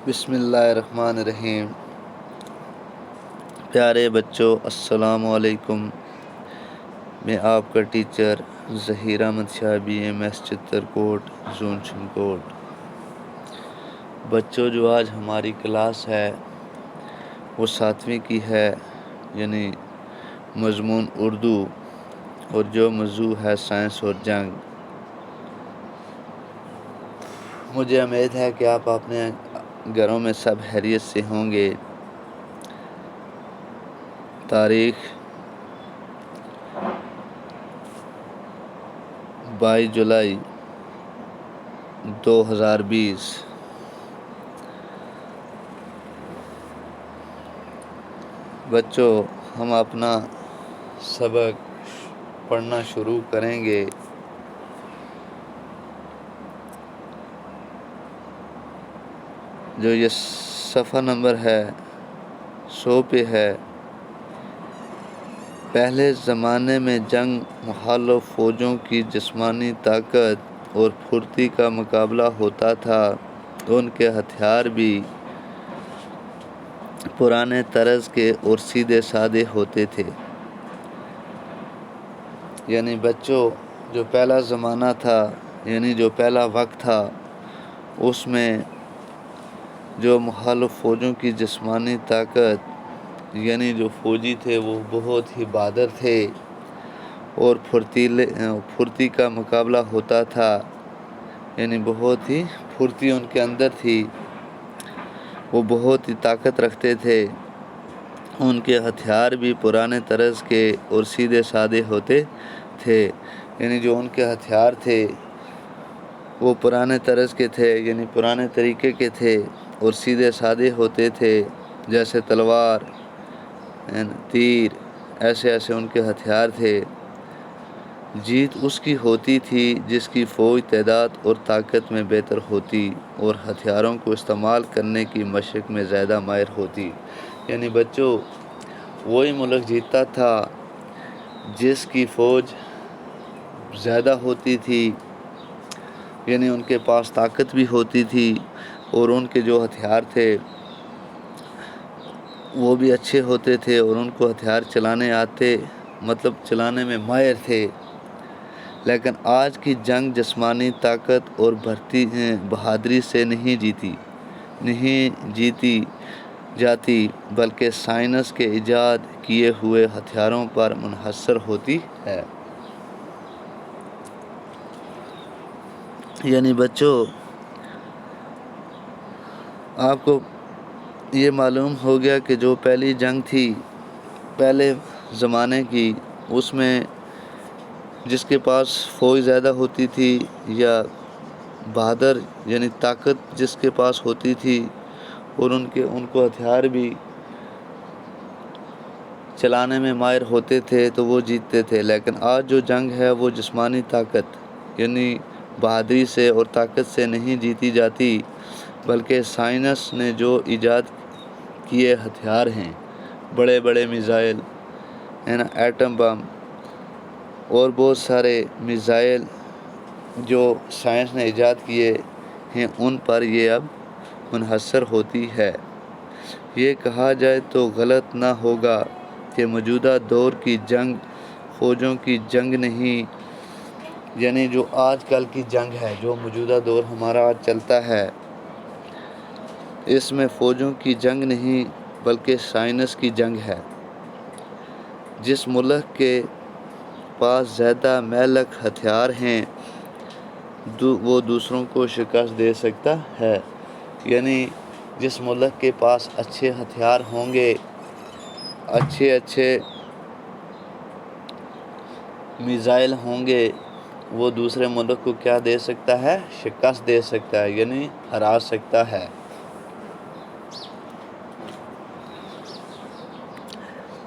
بسم اللہ الرحمن الرحیم۔ پیارے بچوں، السلام علیکم۔ میں آپ کا teacher Zaheer Ahmad Shah BMS Chitrakoot zone شنکوٹ۔ بچوں، جو آج ہماری کلاس ہے وہ 7ویں کی ہے، یعنی مضمون اردو، اور جو موضوع ہے سائنس اور جنگ۔ مجھے امید ہے کہ آپ اپنے گھروں میں سب خیریت سے ہوں گے۔ تاریخ 22 جولائی 2020۔ بچوں، ہم اپنا سبق پڑھنا شروع کریں گے۔ جو یہ صفحہ نمبر ہے 100 پہ ہے۔ پہلے زمانے میں جنگ مخالف فوجوں کی جسمانی طاقت اور پھرتی کا مقابلہ ہوتا تھا۔ ان کے ہتھیار بھی پرانے طرز کے اور سیدھے سادے ہوتے تھے۔ یعنی بچوں، جو پہلا زمانہ تھا، یعنی جو پہلا وقت تھا، اس میں جو مخالف فوجوں کی جسمانی طاقت، یعنی جو فوجی تھے وہ بہت ہی بہادر تھے، اور پھرتی کا مقابلہ ہوتا تھا، یعنی بہت ہی پھرتی ان کے اندر تھی، وہ بہت ہی طاقت رکھتے تھے۔ ان کے ہتھیار بھی پرانے طرز کے اور سیدھے سادے ہوتے تھے۔ یعنی جو ان کے ہتھیار تھے وہ پرانے طرز کے تھے، یعنی پرانے طریقے کے تھے، اور سیدھے سادے ہوتے تھے، جیسے تلوار، تیر، ایسے ان کے ہتھیار تھے۔ جیت اس کی ہوتی تھی جس کی فوج تعداد اور طاقت میں بہتر ہوتی اور ہتھیاروں کو استعمال کرنے کی مشق میں زیادہ ماہر ہوتی۔ یعنی بچوں، وہی ملک جیتتا تھا جس کی فوج زیادہ ہوتی تھی، یعنی ان کے پاس طاقت بھی ہوتی تھی، اور ان کے جو ہتھیار تھے وہ بھی اچھے ہوتے تھے، اور ان کو ہتھیار چلانے آتے، مطلب چلانے میں ماہر تھے۔ لیکن آج کی جنگ جسمانی طاقت اور بہادری سے نہیں جیتی جاتی، بلکہ سائنس کے ایجاد کیے ہوئے ہتھیاروں پر منحصر ہوتی ہے۔ یعنی بچوں، آپ کو یہ معلوم ہو گیا کہ جو پہلی جنگ تھی پہلے زمانے کی، اس میں جس کے پاس فوج زیادہ ہوتی تھی یا بہادر، یعنی طاقت جس کے پاس ہوتی تھی، اور ان کو ہتھیار بھی چلانے میں ماہر ہوتے تھے تو وہ جیتتے تھے۔ لیکن آج جو جنگ ہے وہ جسمانی طاقت، یعنی بہادری سے اور طاقت سے نہیں جیتی جاتی، بلکہ سائنس نے جو ایجاد کیے ہتھیار ہیں، بڑے بڑے میزائل، ایٹم بم، اور بہت سارے میزائل جو سائنس نے ایجاد کیے ہیں، ان پر یہ اب منحصر ہوتی ہے۔ یہ کہا جائے تو غلط نہ ہوگا کہ موجودہ دور کی جنگ فوجوں کی جنگ نہیں، یعنی جو آج کل کی جنگ ہے، جو موجودہ دور ہمارا آج چلتا ہے، اس میں فوجوں کی جنگ نہیں بلکہ سائنس کی جنگ ہے۔ جس ملک کے پاس زیادہ میلک ہتھیار ہیں وہ دوسروں کو شکست دے سکتا ہے۔ یعنی جس ملک کے پاس اچھے ہتھیار ہوں گے، اچھے میزائل ہوں گے، وہ دوسرے ملک کو کیا دے سکتا ہے؟ شکست دے سکتا ہے، یعنی ہرا سکتا ہے۔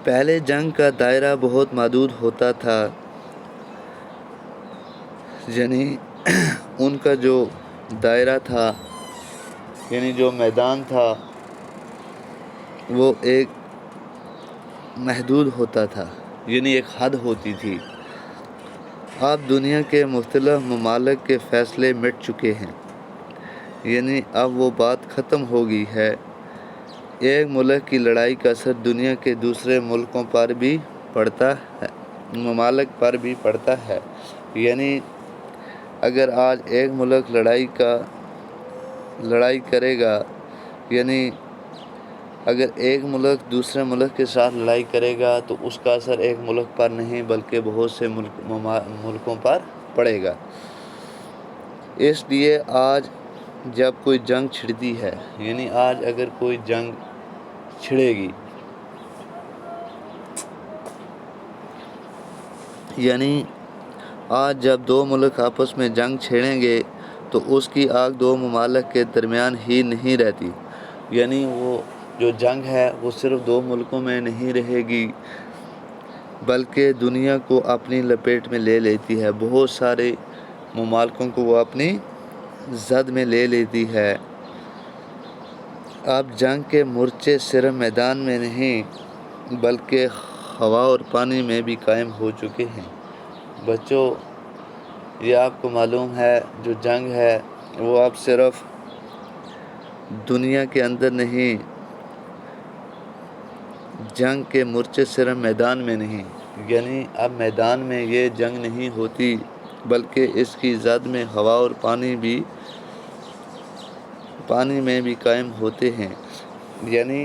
پہلے جنگ کا دائرہ بہت محدود ہوتا تھا، یعنی ان کا جو دائرہ تھا، یعنی جو میدان تھا، وہ ایک محدود ہوتا تھا، یعنی ایک حد ہوتی تھی۔ اب دنیا کے مختلف ممالک کے فیصلے مٹ چکے ہیں، یعنی اب وہ بات ختم ہو گئی ہے۔ ایک ملک کی لڑائی کا اثر دنیا کے دوسرے ملکوں پر بھی پڑتا ہے، ممالک پر بھی پڑتا ہے۔ یعنی اگر آج ایک ملک لڑائی کرے گا، یعنی اگر ایک ملک دوسرے ملک کے ساتھ لڑائی کرے گا تو اس کا اثر ایک ملک پر نہیں بلکہ بہت سے ملکوں پر پڑے گا۔ اس لیے آج جب کوئی جنگ چھڑتی ہے، یعنی آج اگر کوئی جنگ چھڑے گی، یعنی آج جب دو ملک آپس میں جنگ چھیڑیں گے تو اس کی آگ دو ممالک کے درمیان ہی نہیں رہتی، یعنی وہ جو جنگ ہے وہ صرف دو ملکوں میں نہیں رہے گی بلکہ دنیا کو اپنی لپیٹ میں لے لیتی ہے، بہت سارے ممالکوں کو وہ اپنی زد میں لے لیتی ہے۔ اب جنگ کے مورچے صرف میدان میں نہیں بلکہ ہوا اور پانی میں بھی قائم ہو چکے ہیں۔ بچوں، یہ آپ کو معلوم ہے جو جنگ ہے وہ اب صرف دنیا کے اندر نہیں، جنگ کے مورچے صرف میدان میں نہیں، یعنی اب میدان میں یہ جنگ نہیں ہوتی بلکہ اس کی زد میں ہوا اور پانی میں بھی قائم ہوتے ہیں، یعنی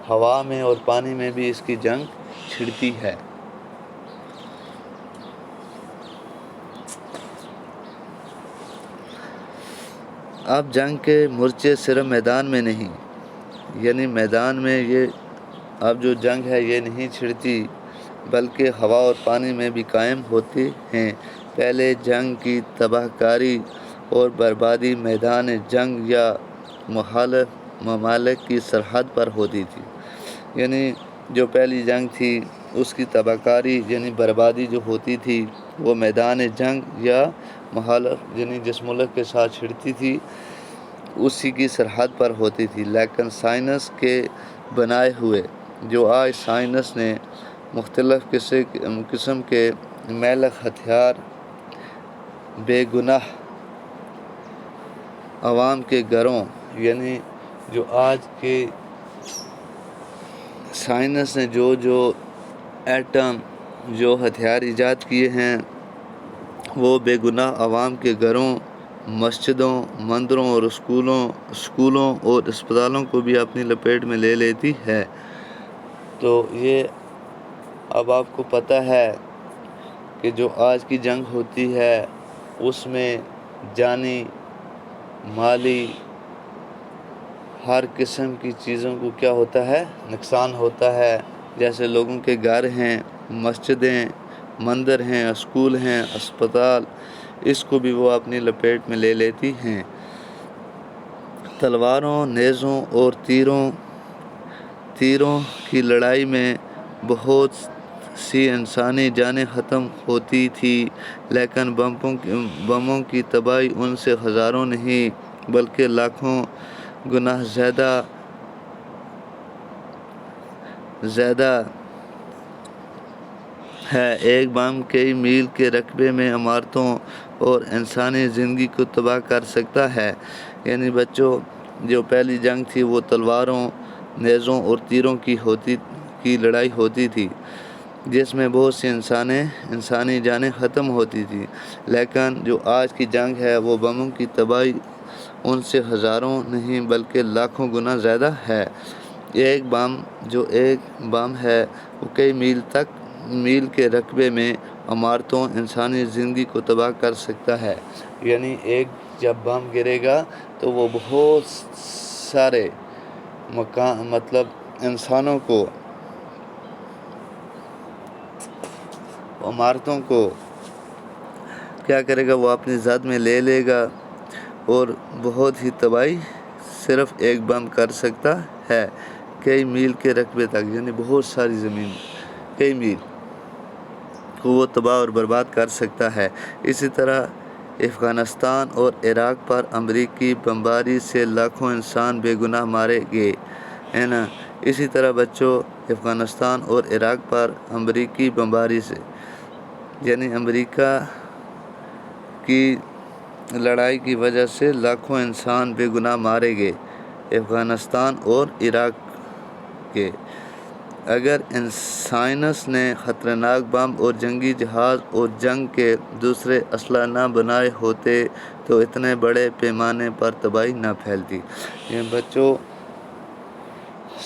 ہوا میں اور پانی میں بھی اس کی جنگ چھڑتی ہے۔ اب جنگ کے مورچے صرف میدان میں نہیں، یعنی میدان میں یہ اب جو جنگ ہے یہ نہیں چھڑتی بلکہ ہوا اور پانی میں بھی قائم ہوتے ہیں۔ پہلے جنگ کی تباہ کاری اور بربادی میدان جنگ یا مخالف ممالک کی سرحد پر ہوتی تھی، یعنی جو پہلی جنگ تھی اس کی تباہ کاری یعنی بربادی جو ہوتی تھی وہ میدان جنگ یا مخالف یعنی جس ملک کے ساتھ چھڑتی تھی اسی کی سرحد پر ہوتی تھی۔ لیکن سائنس کے بنائے ہوئے جو آج سائنس نے مختلف قسم کے میلخ ہتھیار بے گناہ عوام کے گھروں، یعنی جو آج کے سائنس نے جو ایٹم جو ہتھیار ایجاد کیے ہیں وہ بے گناہ عوام کے گھروں، مسجدوں، مندروں اور اسکولوں اور اسپتالوں کو بھی اپنی لپیٹ میں لے لیتی ہے۔ تو یہ اب آپ کو پتہ ہے کہ جو آج کی جنگ ہوتی ہے اس میں جانی، مالی، ہر قسم کی چیزوں کو کیا ہوتا ہے، نقصان ہوتا ہے۔ جیسے لوگوں کے گھر ہیں، مسجدیں، مندر ہیں، اسکول ہیں، اسپتال، اس کو بھی وہ اپنی لپیٹ میں لے لیتی ہیں۔ تلواروں، نیزوں اور تیروں کی لڑائی میں بہت سی انسانی جانیں ختم ہوتی تھی، لیکن بموں کی تباہی ان سے ہزاروں نہیں بلکہ لاکھوں گنا زیادہ ہے۔ ایک بم کئی میل کے رقبے میں عمارتوں اور انسانی زندگی کو تباہ کر سکتا ہے۔ یعنی بچوں، جو پہلی جنگ تھی وہ تلواروں، نیزوں اور تیروں کی لڑائی ہوتی تھی جس میں بہت سی انسانی جانیں ختم ہوتی تھی، لیکن جو آج کی جنگ ہے وہ بموں کی تباہی ان سے ہزاروں نہیں بلکہ لاکھوں گنا زیادہ ہے۔ ایک بم ہے وہ کئی میل کے رقبے میں عمارتوں، انسانی زندگی کو تباہ کر سکتا ہے۔ یعنی ایک جب بم گرے گا تو وہ بہت سارے انسانوں کو، عمارتوں کو کیا کرے گا، وہ اپنی زد میں لے لے گا اور بہت ہی تباہی صرف ایک بم کر سکتا ہے، کئی میل کے رقبے تک، یعنی بہت ساری زمین کئی میل کو وہ تباہ اور برباد کر سکتا ہے۔ اسی طرح افغانستان اور عراق پر امریکی بمباری سے لاکھوں انسان بے گناہ مارے گئے، ہے نا۔ اسی طرح بچوں، افغانستان اور عراق پر امریکی بمباری سے، یعنی امریکہ کی لڑائی کی وجہ سے لاکھوں انسان بے گناہ مارے گئے، افغانستان اور عراق کے۔ اگر سائنس نے خطرناک بم اور جنگی جہاز اور جنگ کے دوسرے اسلحے نہ بنائے ہوتے تو اتنے بڑے پیمانے پر تباہی نہ پھیلتی۔ بچوں،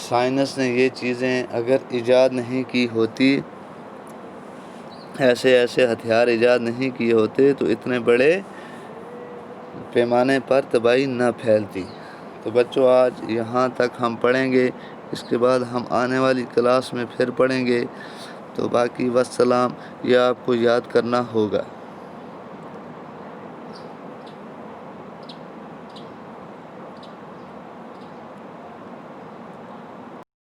سائنس نے یہ چیزیں اگر ایجاد نہیں کی ہوتی، ایسے ہتھیار ایجاد نہیں کیے ہوتے تو اتنے بڑے پیمانے پر تباہی نہ پھیلتی۔ تو بچوں، آج یہاں تک ہم پڑھیں گے، اس کے بعد ہم آنے والی کلاس میں پھر پڑھیں گے۔ تو باقی والسلام، یہ آپ کو یاد کرنا ہوگا۔